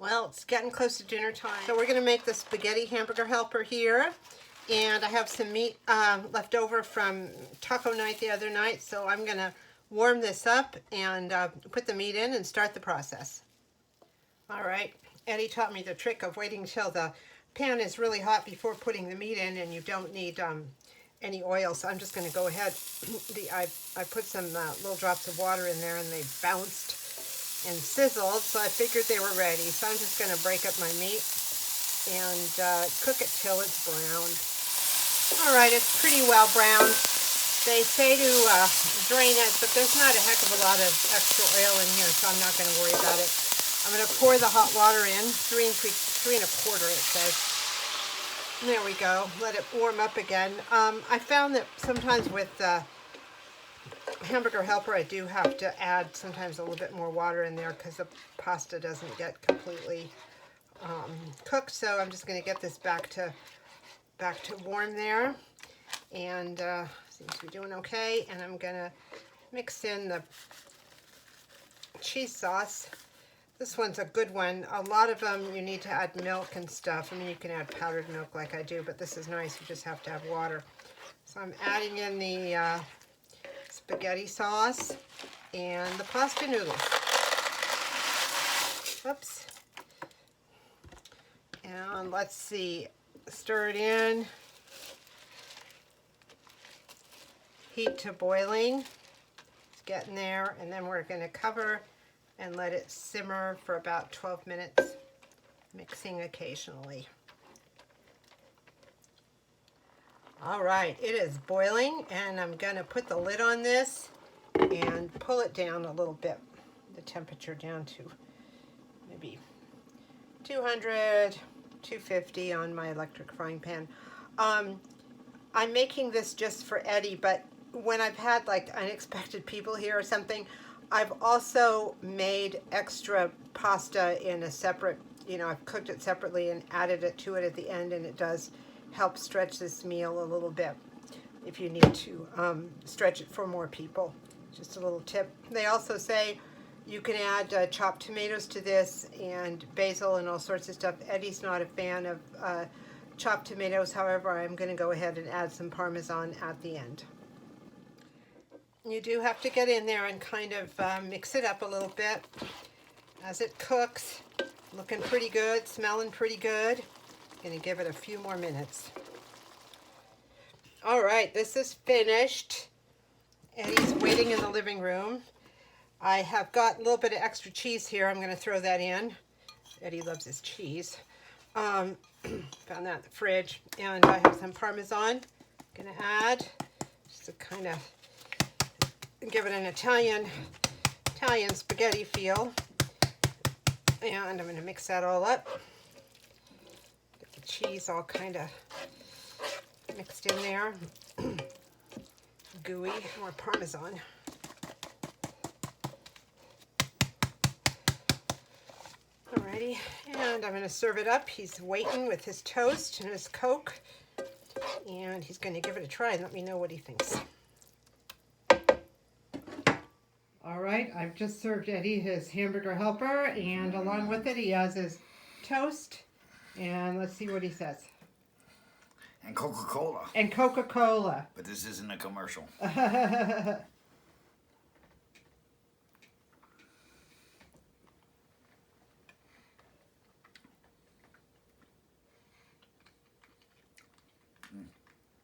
Well, it's getting close to dinner time. So we're going to make the spaghetti hamburger helper here. And I have some meat left over from taco night the other night. So I'm going to warm this up and put the meat in and start the process. All right. Eddie taught me the trick of waiting till the pan is really hot before putting the meat in, and you don't need any oil. So I'm just going to go ahead. I put some little drops of water in there and they bounced and sizzled, so I figured they were ready. So I'm just going to break up my meat and cook it till it's browned. All right, it's pretty well browned. They say to drain it, but there's not a heck of a lot of extra oil in here, so I'm not going to worry about it. I'm going to pour the hot water in, 3 1/4 it says. And there we go. Let it warm up again. I found that sometimes with Hamburger Helper, I do have to add sometimes a little bit more water in there because the pasta doesn't get completely cooked. So I'm just going to get this back to warm there, and seems to be doing okay. And I'm going to mix in the cheese sauce. This one's a good one. A lot of them you need to add milk and stuff. I mean, you can add powdered milk like I do, but this is nice. You just have to have water. So I'm adding in the spaghetti sauce and the pasta noodles. Oops. And let's see, stir it in. Heat to boiling. It's getting there, and then we're going to cover and let it simmer for about 12 minutes, mixing occasionally. All right, it is boiling, and I'm going to put the lid on this and pull it down a little bit, the temperature down to maybe 200, 250 on my electric frying pan. I'm making this just for Eddie, but when I've had like unexpected people here or something, I've also made extra pasta in a separate, I've cooked it separately and added it to it at the end, and it does help stretch this meal a little bit if you need to stretch it for more people. Just a little tip. They also say you can add chopped tomatoes to this and basil and all sorts of stuff. Eddie's not a fan of chopped tomatoes. However, I'm going to go ahead and add some parmesan at the end. You do have to get in there and kind of mix it up a little bit as it cooks. Looking pretty good, smelling pretty good. Going to give it a few more minutes. All right, this is finished. Eddie's waiting in the living room. I have got a little bit of extra cheese here. I'm going to throw that in. Eddie loves his cheese. Found that in the fridge. And I have some parmesan. Going to add just to kind of give it an Italian spaghetti feel. And I'm going to mix that all up. Get the cheese all kind of mixed in there. Gooey, more parmesan. Alrighty, and I'm going to serve it up. He's waiting with his toast and his Coke, and he's going to give it a try and let me know what he thinks. All right, I've just served Eddie his hamburger helper, and along with it he has his toast, and let's see what he says. And Coca-Cola. And Coca-Cola. But this isn't a commercial.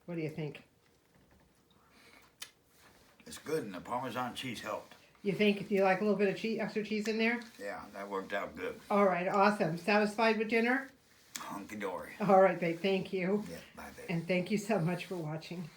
What do you think? It's good, and the Parmesan cheese helped. You think you like a little bit of extra cheese in there? Yeah, that worked out good. All right, awesome. Satisfied with dinner? Hunky-dory. All right, babe, thank you. Yeah, bye, babe. And thank you so much for watching.